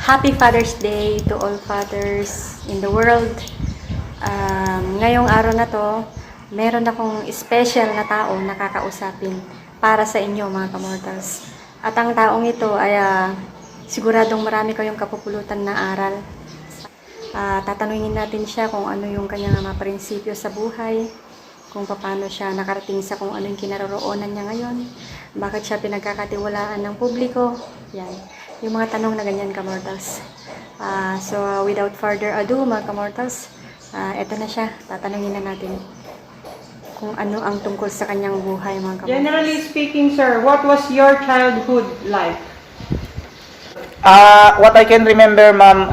Happy Father's Day to all fathers in the world. Ngayong araw na to, meron akong special na tao na kakausapin para sa inyo mga kamortals. At ang taong ito ay siguradong marami kayong kapupulutan na aral. Tatanungin natin siya kung ano yung kanyang mga prinsipyo sa buhay, kung paano siya nakarating sa kung ano yung kinaroroonan niya ngayon, bakit siya pinagkakatiwalaan ng publiko, yan. Yung mga tanong na ganyan, kamortals. So, without further ado, mga kamortals, eto na siya. Tatanungin na natin kung ano ang tungkol sa kanyang buhay, mga kamortals. Generally speaking, sir, what was your childhood like? What I can remember, ma'am,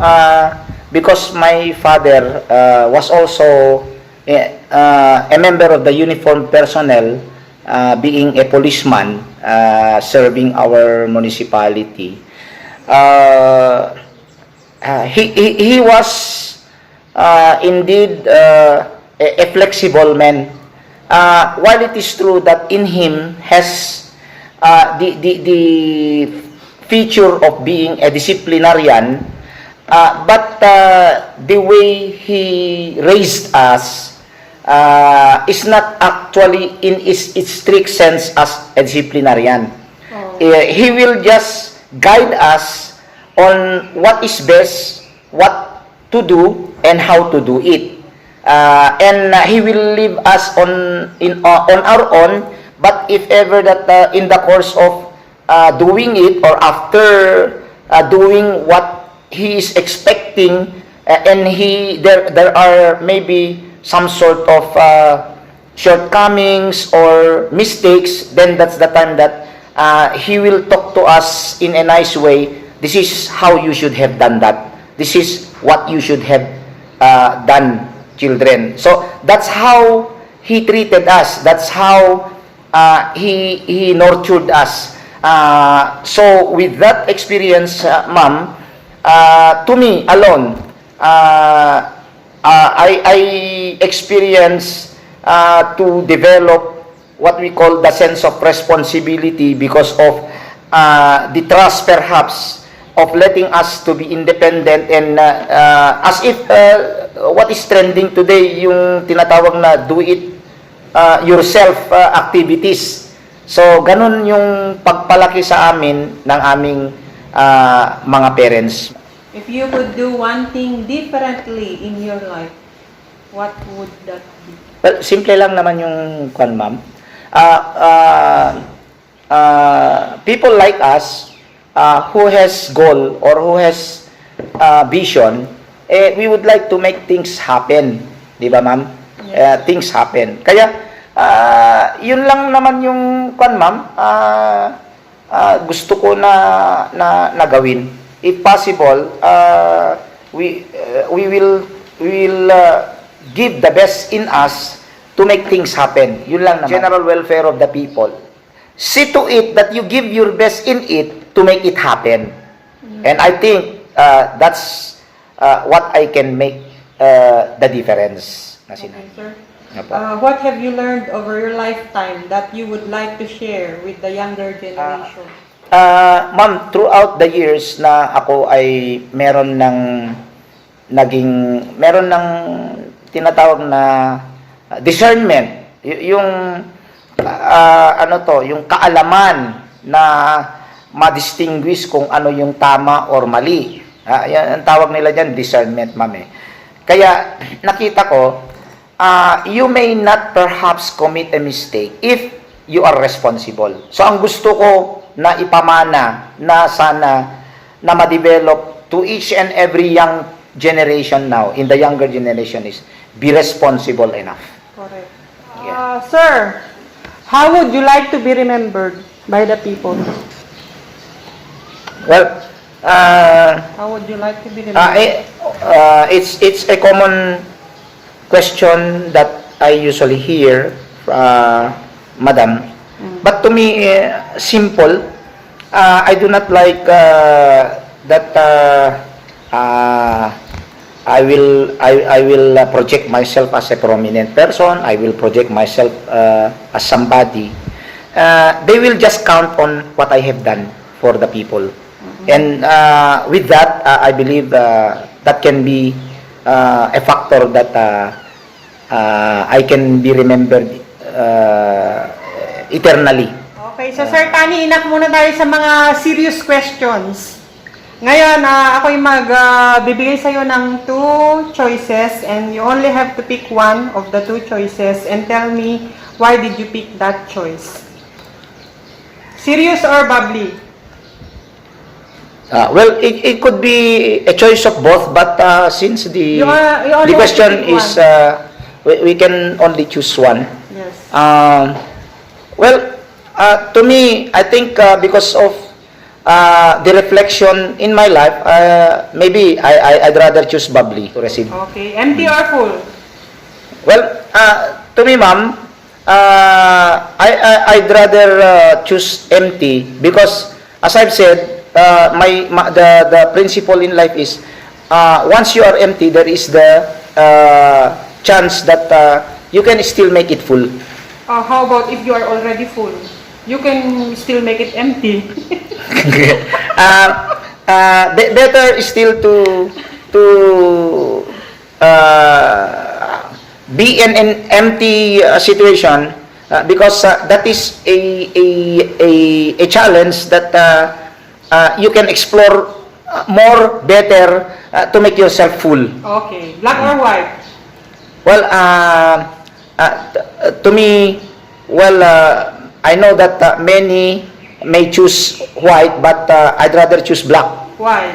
because my father was also a member of the uniformed personnel, being a policeman, serving our municipality. He was indeed a flexible man. While it is true that in him has the feature of being a disciplinarian, but the way he raised us is not actually in its strict sense as a disciplinarian. He will just guide us on what is best, what to do, and how to do it. And he will leave us on our own. But if ever that in the course of doing it, or after doing what he is expecting, and there are maybe some sort of shortcomings or mistakes, then that's the time that he will talk to us in a nice way. This is how you should have done that. This is what you should have done, children. So that's how he treated us. That's how he nurtured us. So with that experience, ma'am, to me alone, I experience to develop what we call the sense of responsibility because of the trust perhaps of letting us to be independent, and as if what is trending today, yung tinatawag na do it yourself activities. So ganun yung pagpalaki sa amin ng aming mga parents. If you could do one thing differently in your life, what would that be? Well, simple lang naman yung kwan, ma'am. People like us who has goal or who has vision, we would like to make things happen, di ba, ma'am? Things happen. Kaya yun lang naman yung kwan, ma'am, gusto ko na gawin. If possible, we will give the best in us to make things happen. Yun lang naman. General welfare of the people. See to it that you give your best in it to make it happen. And I think that's what I can make the difference. Okay, sir. What have you learned over your lifetime that you would like to share with the younger generation? Ma'am, throughout the years na ako ay meron ng tinatawag na discernment, yung yung kaalaman na ma-distinguish kung ano yung tama or mali. Yan ang tawag nila diyan, discernment, ma'am. Kaya nakita ko, you may not perhaps commit a mistake if you are responsible. So ang gusto ko na ipamana na sana na ma-develop to each and every young generation now, in the younger generation, is be responsible enough. Correct. Sir, how would you like to be remembered by the people? Well, How would you like to be remembered? it's a common question that I usually hear, madam. But to me, simple. I do not like that I will project myself as a prominent person. I will project myself as somebody. They will just count on what I have done for the people. And with that, I believe that can be a factor that I can be remembered eternally. Okay, so Sir Tani, inak muna tayo sa mga serious questions. Ngayon, ako'y magbibigay sa'yo ng 2 choices and you only have to pick one of the 2 choices and tell me why did you pick that choice. Serious or bubbly? Well, it could be a choice of both, but since the You only have to question pick is one. we can only choose one. Yes. Well, to me, I think because of the reflection in my life, maybe I'd rather choose bubbly to receive. Okay, empty or full? Well, to me, ma'am, I'd rather choose empty because, as I've said, the principle in life is once you are empty, there is the chance that you can still make it full. How about if you are already full? You can still make it empty. Better still to be in an empty situation because that is a challenge that you can explore more better to make yourself full. Okay, black or white? Well, to me, well, I know that many may choose white, but I'd rather choose black. Why?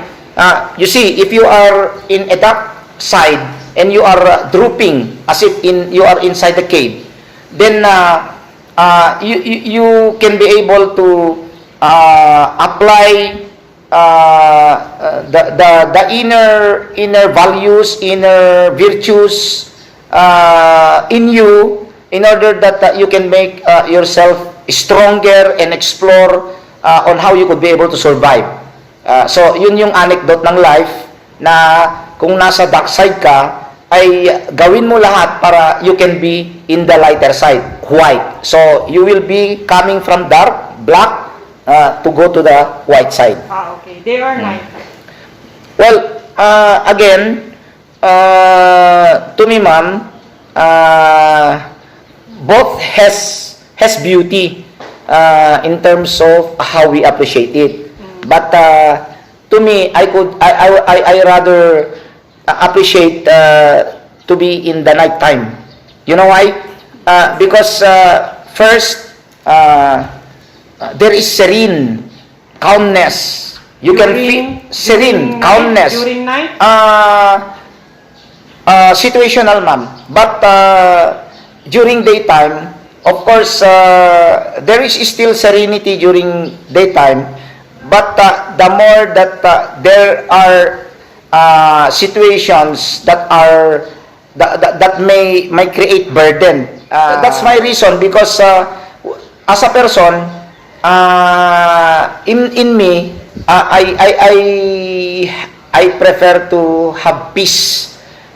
You see, if you are in a dark side and you are drooping as if you are inside the cave, then you can be able to apply the inner values, inner virtues in you, in order that you can make yourself stronger and explore on how you could be able to survive. So, yun yung anecdote ng life na kung nasa dark side ka, ay gawin mo lahat para you can be in the lighter side, white. So, you will be coming from dark, black, to go to the white side. Okay. Day or night? Well, again, to me, ma'am, both has beauty in terms of how we appreciate it. But to me, I rather appreciate to be in the night time. You know why? Because first, there is serene calmness. You can feel serene calmness. During night? Situational, ma'am. But during daytime, of course, there is still serenity during daytime. But the more that there are situations that are that may create burden. That's my reason because as a person, in me, I prefer to have peace.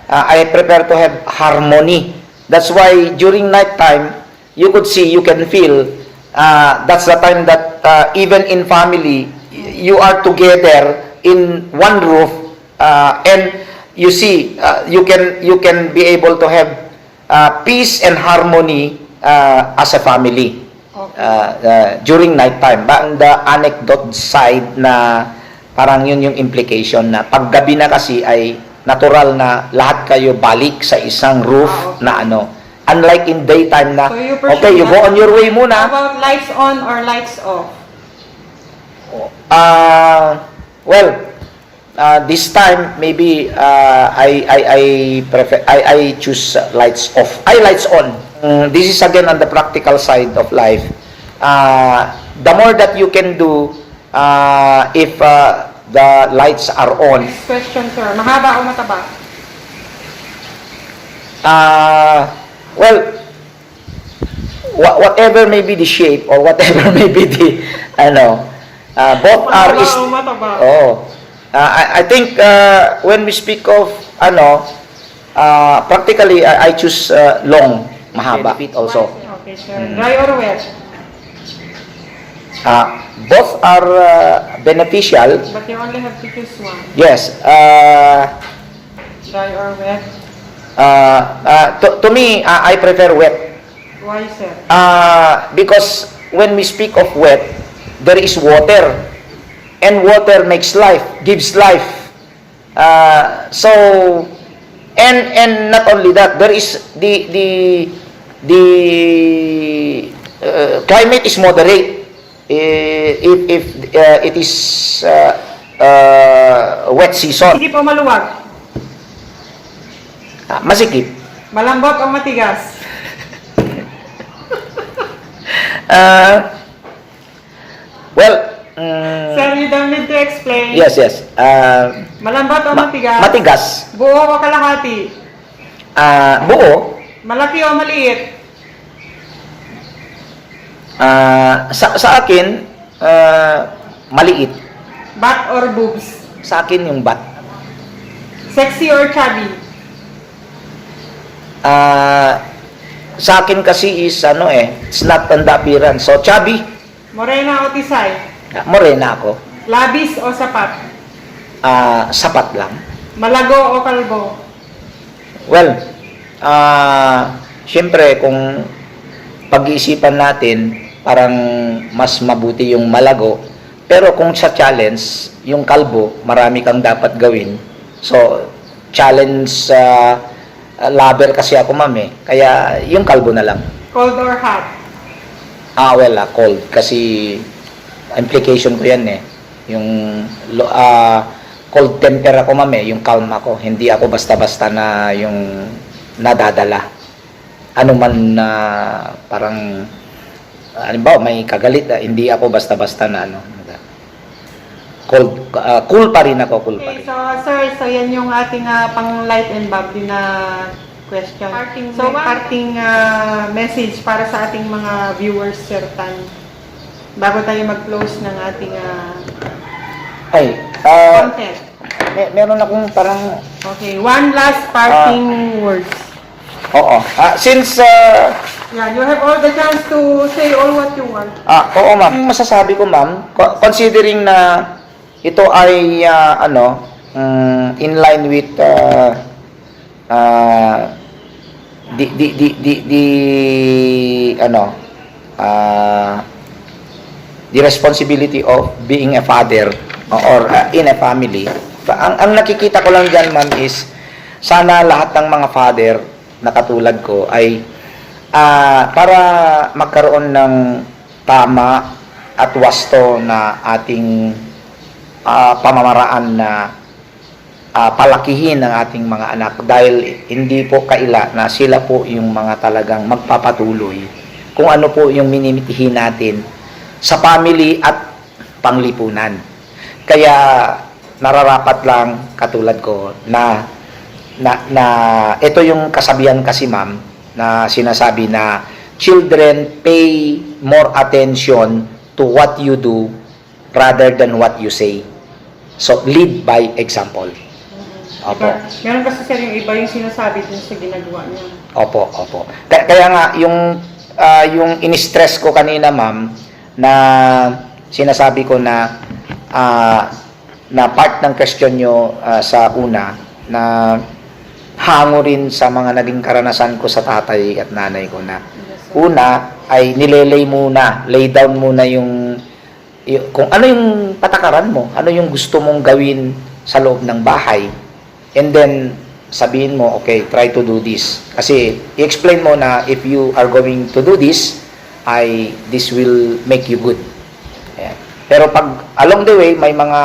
I prefer to have harmony. That's why during night time, you could see, you can feel, that's the time that even in family, you are together in one roof, and you see, you can be able to have peace and harmony as a family during night time. Ba, the anecdote side na parang yun yung implication na paggabi na kasi ay natural na lahat kayo balik sa isang roof na ano. Unlike in daytime na, So you okay, you go on your way How muna. about lights on or lights off? Well, this time maybe I prefer I choose lights off. Lights on. This is again on the practical side of life. The more that you can do if the lights are on. Next question, sir. Mahaba o mataba? Well, whatever may be the shape or whatever may be the both are Mahaba o mataba? I think when we speak of practically I choose long, mahaba feet also. Okay, sir. Dry or wet? Both are beneficial. But you only have to choose one. Yes. Dry or wet? To me, I prefer wet. Why, sir? Because when we speak of wet, there is water. And water makes life, gives life. And not only that, there is the climate is moderate. If it is wet season, Sige po, maluwag. masikip. Malambot o matigas? Well, Sir, you don't need to explain. yes. Malambot o matigas? Matigas. Buo o kalahati? Buo. Malaki o maliit? Sa akin, maliit. Bat or boobs? Sa akin yung bat. Sexy or chubby? Sa akin kasi is it's not on the appearance. So chubby, Morena o tisay? morena ako. Labis o sapat? Sapat lang. Malago o kalbo? Well, syempre kung pag-iisipan natin, parang mas mabuti yung malago. Pero kung sa challenge, yung kalbo, marami kang dapat gawin. So, challenge lover kasi ako, ma'am eh. Kaya yung kalbo na lang. Cold or hot? Cold. Kasi implication ko yan eh. Yung cold temper ako, ma'am eh. Yung calm ako. Hindi ako basta-basta na yung nadadala. Ano man na parang halimbawa may kagalit, hindi ako basta-basta na cold, cool pa rin ako, cool pa Okay, rin. so sir, yan yung ating pang light and bubbly na question. So, parting message para sa ating mga viewers, Sir Tan. Bago tayo mag-close ng ating content. Meron akong parang Okay, one last parting words. oo. Since Yeah, you have all the chance to say all what you want. oo, ma'am. Masasabi ko, ma'am, considering na ito ay in line with the responsibility of being a father or in a family. Ang nakikita ko lang diyan, ma'am, is sana lahat ng mga father na katulad ko ay para magkaroon ng tama at wasto na ating pamamaraan na palakihin ng ating mga anak, dahil hindi po kaila na sila po yung mga talagang magpapatuloy kung ano po yung minimitihin natin sa family at panglipunan. Kaya nararapat lang katulad ko na ito yung kasabihan kasi, ma'am, na sinasabi na children pay more attention to what you do rather than what you say. So, lead by example. Opo. Meron kasi sir yung iba yung sinasabi dun sa ginagawa niya. Opo. Kaya nga, yung in-stress ko kanina, ma'am, na sinasabi ko na part ng question nyo sa una, na hango rin sa mga naging karanasan ko sa tatay at nanay ko na una ay lay down muna yung kung ano yung patakaran mo, ano yung gusto mong gawin sa loob ng bahay, and then sabihin mo, okay, try to do this, kasi i-explain mo na if you are going to do this, this will make you good. Ayan. Pero pag along the way may mga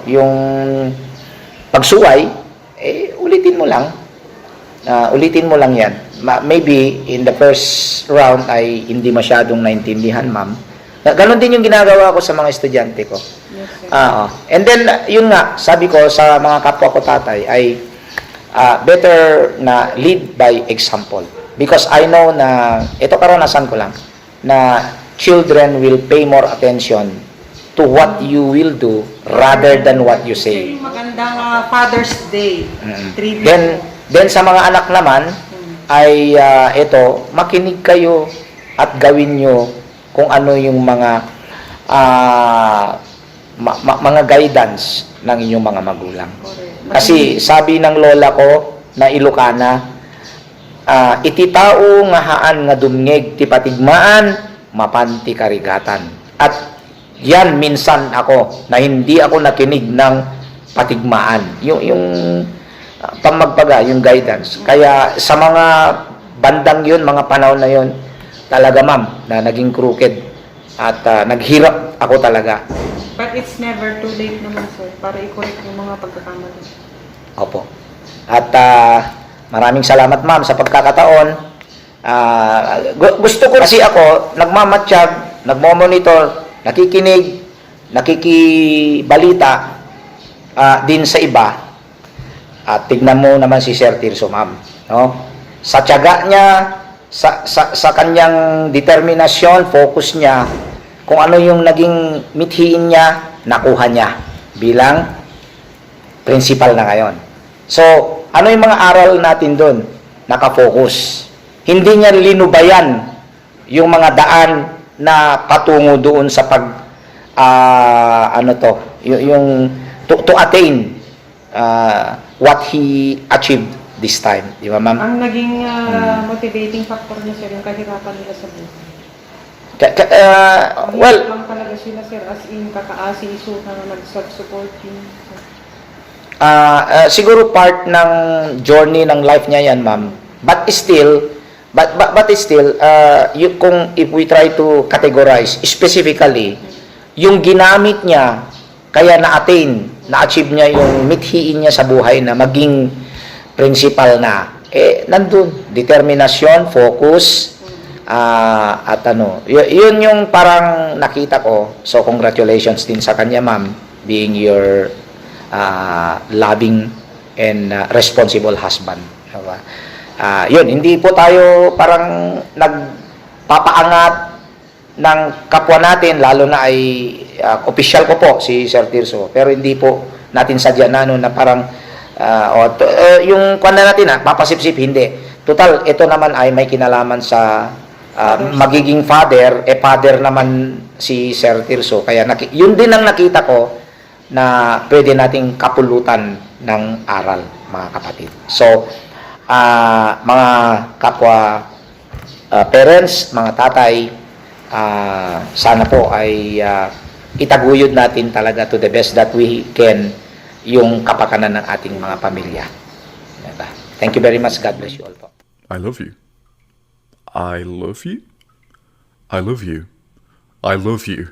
yung pagsuway, ulitin mo lang yan. Maybe in the first round ay hindi masyadong naintindihan, ma'am. Ganon din yung ginagawa ko sa mga estudyante ko. Yes, sir. And then yun nga, sabi ko sa mga kapwa ko tatay ay better na lead by example, because I know na ito karanasan ko lang na children will pay more attention to what you will do rather than what you say. Magandang Father's Day. Tribute. Then sa mga anak naman ay ito, makinig kayo at gawin nyo kung ano yung mga mga guidance ng inyong mga magulang. Correct. Kasi sabi ng lola ko na Ilocana, iti tao nga haan nga dumngeg ti patigmaan, mapanti karigatan. At yan minsan ako na hindi ako nakinig ng patigmaan. Yung pamagpaga, yung guidance. Kaya sa mga bandang yun, mga panahon na yun, talaga ma'am, na naging crooked at naghirap ako talaga. But it's never too late naman, sir, para i-correct yung mga pagkakamali. Opo. At maraming salamat ma'am sa pagkakataon. Gusto ko kasi ako nagmamatsyag, nagmo-monitor, nakikinig, nakikibalita din sa iba. At tignan mo naman si Sir Tirso ma'am, no? Sa tiyaga niya, sa kanyang determinasyon, focus niya, kung ano yung naging mithiin niya, nakuha niya bilang principal na ngayon. So, ano yung mga aral natin doon? Nakafocus. Hindi niya linubayan yung mga daan na patungo doon sa yung to attain what he achieved this time. Di ba, ma'am? Ang naging motivating factor niya, sir, yung kahirapan nila sa buhay. Well, lang talaga sila, sir, as in kakaasi-iso na nag-support yun. siguro part ng journey ng life niya yan, ma'am. But still, kung if we try to categorize specifically, yung ginamit niya, kaya na-attain, na-achieve niya yung mithiin niya sa buhay na maging principal na, nandun, determinasyon, focus, at yun yung parang nakita ko. So, congratulations din sa kanya, ma'am, being your loving and responsible husband. Diba? Yun, hindi po tayo parang nagpapaangat ng kapwa natin, lalo na ay official ko po, si Sir Tirso. Pero hindi po natin sadya na, na parang yung kwan na natin, papasipsip, hindi. Total, ito naman ay may kinalaman sa magiging father, father naman si Sir Tirso. Kaya yun din ang nakita ko na pwede nating kapulutan ng aral, mga kapatid. So, mga kapwa parents, mga tatay, sana po ay itaguyod natin talaga to the best that we can yung kapakanan ng ating mga pamilya. Diba? Thank you very much. God bless you all po. I love you. I love you. I love you. I love you.